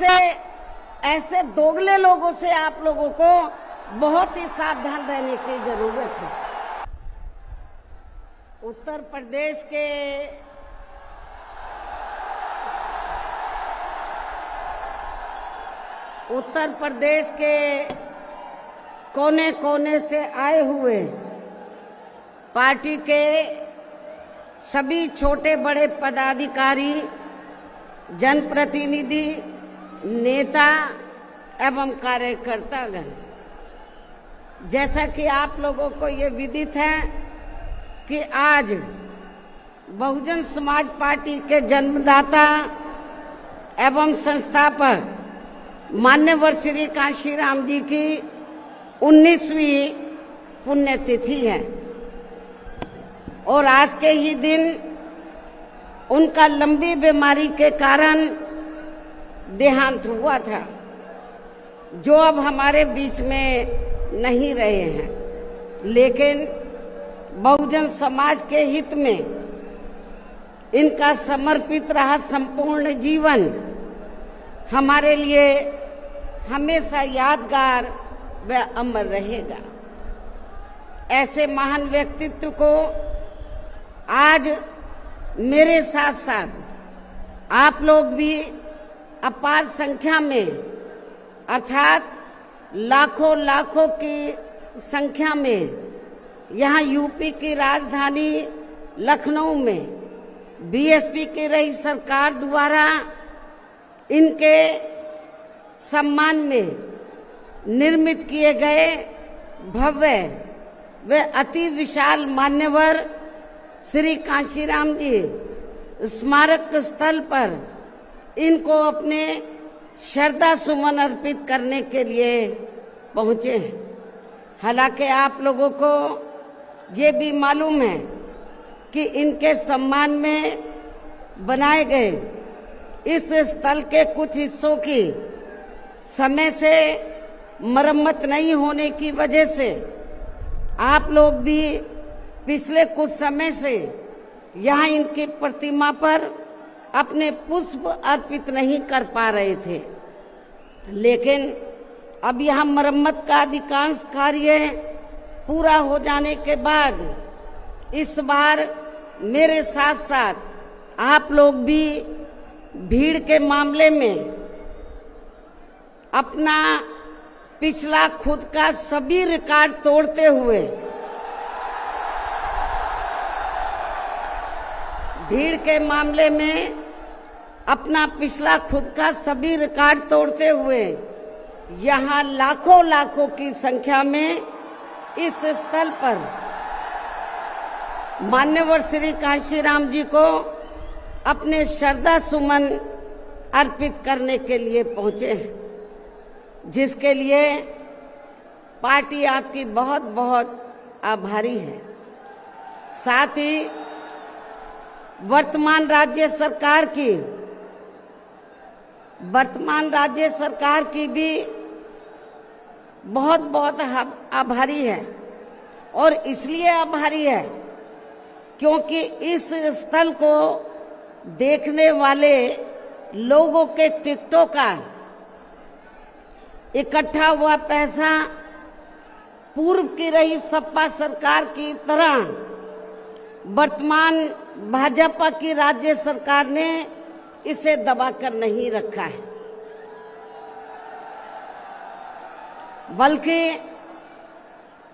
ऐसे दोगले लोगों से आप लोगों को बहुत ही सावधान रहने की जरूरत है। उत्तर प्रदेश के कोने कोने से आए हुए पार्टी के सभी छोटे बड़े पदाधिकारी, जनप्रतिनिधि, नेता एवं कार्यकर्तागण, जैसा कि आप लोगों को ये विदित है कि आज बहुजन समाज पार्टी के जन्मदाता एवं संस्थापक मान्यवर श्री कांशीराम जी की 19वीं पुण्यतिथि है और आज के ही दिन उनका लंबी बीमारी के कारण देहांत हुआ था, जो अब हमारे बीच में नहीं रहे हैं। लेकिन बहुजन समाज के हित में इनका समर्पित रहा संपूर्ण जीवन हमारे लिए हमेशा यादगार व अमर रहेगा। ऐसे महान व्यक्तित्व को आज मेरे साथ साथ आप लोग भी अपार संख्या में, अर्थात लाखों लाखों की संख्या में यहाँ यूपी की राजधानी लखनऊ में बीएसपी की रही सरकार द्वारा इनके सम्मान में निर्मित किए गए भव्य व अति विशाल मान्यवर श्री कांशीराम जी स्मारक स्थल पर इनको अपने श्रद्धा सुमन अर्पित करने के लिए पहुंचे हैं। हालांकि आप लोगों को ये भी मालूम है कि इनके सम्मान में बनाए गए इस स्थल के कुछ हिस्सों की समय से मरम्मत नहीं होने की वजह से आप लोग भी पिछले कुछ समय से यहाँ इनकी प्रतिमा पर अपने पुष्प अर्पित नहीं कर पा रहे थे। लेकिन अब यहाँ मरम्मत का अधिकांश कार्य पूरा हो जाने के बाद इस बार मेरे साथ साथ आप लोग भी भीड़ के मामले में अपना पिछला खुद का सभी रिकॉर्ड तोड़ते हुए अपना पिछला खुद का सभी रिकॉर्ड तोड़ते हुए यहाँ लाखों लाखों की संख्या में इस स्थल पर मान्यवर श्री कांशीराम जी को अपने श्रद्धा सुमन अर्पित करने के लिए पहुंचे हैं, जिसके लिए पार्टी आपकी बहुत बहुत आभारी है। साथ ही वर्तमान राज्य सरकार की भी बहुत बहुत आभारी है और इसलिए आभारी है क्योंकि इस स्थल को देखने वाले लोगों के टिकटों का इकट्ठा हुआ पैसा पूर्व की रही सपा सरकार की तरह वर्तमान भाजपा की राज्य सरकार ने इसे दबाकर नहीं रखा है, बल्कि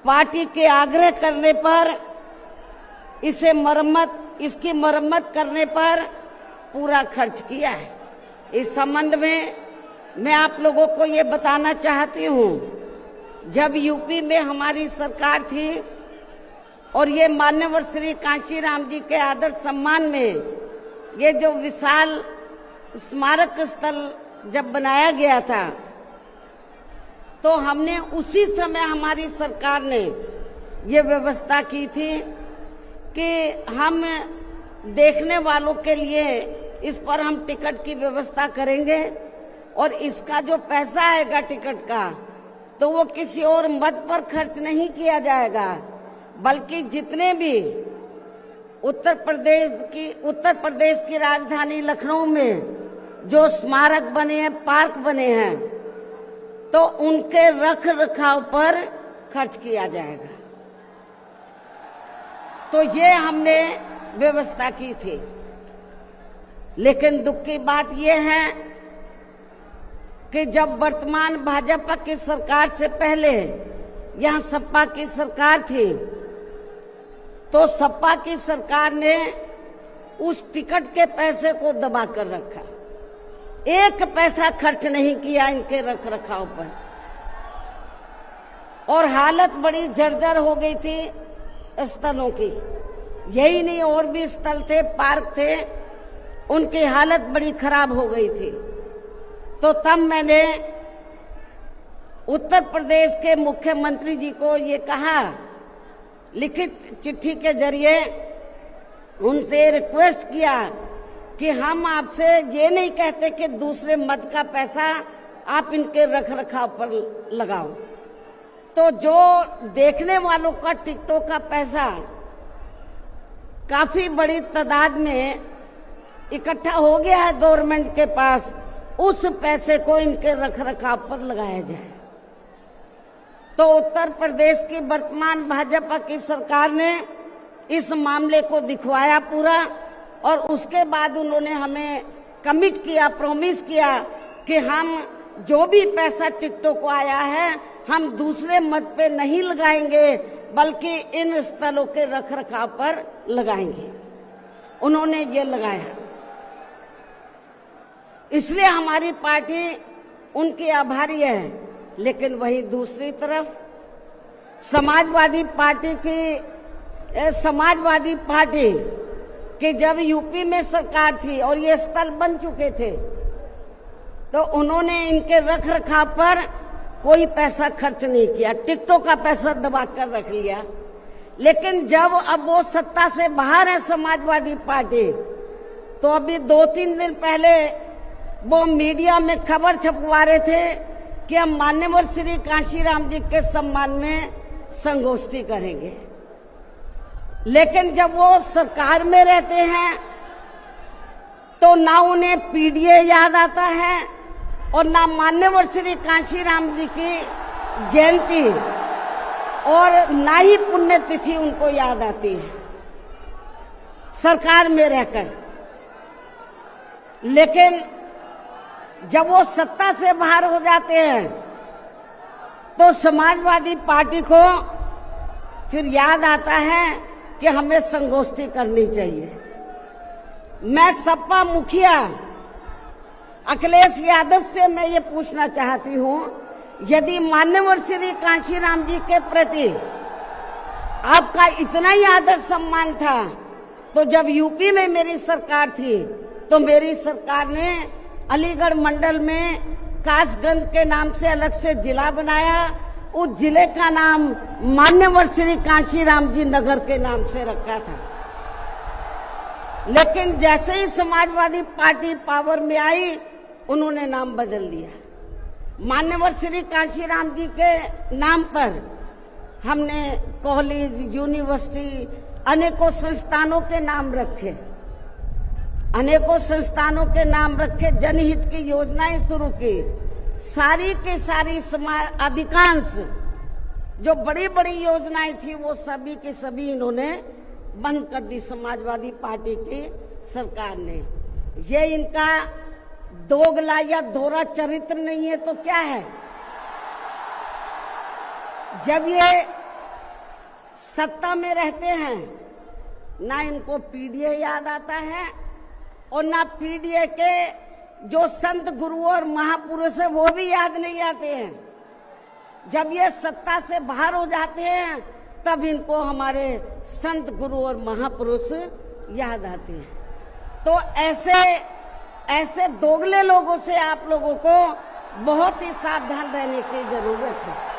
पार्टी के आग्रह करने पर इसकी मरम्मत करने पर पूरा खर्च किया है। इस संबंध में मैं आप लोगों को ये बताना चाहती हूँ, जब यूपी में हमारी सरकार थी और ये मान्यवर श्री कांशीराम जी के आदर सम्मान में ये जो विशाल स्मारक स्थल जब बनाया गया था, तो हमने उसी समय हमारी सरकार ने ये व्यवस्था की थी कि हम देखने वालों के लिए इस पर हम टिकट की व्यवस्था करेंगे और इसका जो पैसा आएगा टिकट का, तो वो किसी और मद पर खर्च नहीं किया जाएगा, बल्कि जितने भी उत्तर प्रदेश की राजधानी लखनऊ में जो स्मारक बने हैं, पार्क बने हैं, तो उनके रख रखाव पर खर्च किया जाएगा। तो ये हमने व्यवस्था की थी। लेकिन दुख की बात यह है कि जब वर्तमान भाजपा की सरकार से पहले यहां सपा की सरकार थी, तो सपा की सरकार ने उस टिकट के पैसे को दबा कर रखा। एक पैसा खर्च नहीं किया इनके रख रखाव पर, और हालत बड़ी जर्जर हो गई थी स्थलों की। यही नहीं, और भी स्थल थे, पार्क थे, उनकी हालत बड़ी खराब हो गई थी। तो तब मैंने उत्तर प्रदेश के मुख्यमंत्री जी को ये कहा, लिखित चिट्ठी के जरिए उनसे रिक्वेस्ट किया कि हम आपसे ये नहीं कहते कि दूसरे मत का पैसा आप इनके रख रखाव पर लगाओ। तो जो देखने वालों का टिकटों का पैसा काफी बड़ी तादाद में इकट्ठा हो गया है गवर्नमेंट के पास, उस पैसे को इनके रख रखाव पर लगाया जाए। तो उत्तर प्रदेश की वर्तमान भाजपा की सरकार ने इस मामले को दिखवाया पूरा, और उसके बाद उन्होंने हमें कमिट किया, प्रॉमिस किया कि हम जो भी पैसा टिकटों को आया है हम दूसरे मत पे नहीं लगाएंगे, बल्कि इन स्थलों के रख रखाव पर लगाएंगे। उन्होंने ये लगाया, इसलिए हमारी पार्टी उनकी आभारी है। लेकिन वहीं दूसरी तरफ समाजवादी पार्टी कि जब यूपी में सरकार थी और ये स्थल बन चुके थे, तो उन्होंने इनके रख रखाव पर कोई पैसा खर्च नहीं किया, टिकटों का पैसा दबा कर रख लिया। लेकिन जब अब वो सत्ता से बाहर है समाजवादी पार्टी, तो अभी 2-3 दिन पहले वो मीडिया में खबर छपवा रहे थे कि हम मान्यवर श्री कांशीराम जी के सम्मान में संगोष्ठी करेंगे। लेकिन जब वो सरकार में रहते हैं तो ना उन्हें पीडीए याद आता है और ना मान्यवर श्री कांशीराम जी की जयंती और ना ही पुण्यतिथि उनको याद आती है सरकार में रहकर। लेकिन जब वो सत्ता से बाहर हो जाते हैं तो समाजवादी पार्टी को फिर याद आता है कि हमें संगोष्ठी करनी चाहिए। मैं सपा मुखिया अखिलेश यादव से मैं ये पूछना चाहती हूँ, यदि मान्यवर श्री कांशीराम जी के प्रति आपका इतना ही आदर सम्मान था, तो जब यूपी में मेरी सरकार थी तो मेरी सरकार ने अलीगढ़ मंडल में कासगंज के नाम से अलग से जिला बनाया, उस जिले का नाम मान्यवर श्री कांशीराम जी नगर के नाम से रखा था। लेकिन जैसे ही समाजवादी पार्टी पावर में आई, उन्होंने नाम बदल दिया। मान्यवर श्री कांशीराम जी के नाम पर हमने कॉलेज, यूनिवर्सिटी, अनेकों संस्थानों के नाम रखे, अनेकों संस्थानों के नाम रखे, जनहित की योजनाएं शुरू की। सारी के सारी अधिकांश जो बड़ी बड़ी योजनाएं थी वो सभी के सभी इन्होंने बंद कर दी समाजवादी पार्टी की सरकार ने। ये इनका दोगला या दोहरा चरित्र नहीं है तो क्या है? जब ये सत्ता में रहते हैं ना इनको पीडीए याद आता है और ना पीडीए के जो संत गुरु और महापुरुष है वो भी याद नहीं आते हैं। जब ये सत्ता से बाहर हो जाते हैं तब इनको हमारे संत गुरु और महापुरुष याद आते हैं। तो ऐसे दोगले लोगों से आप लोगों को बहुत ही सावधान रहने की जरूरत है।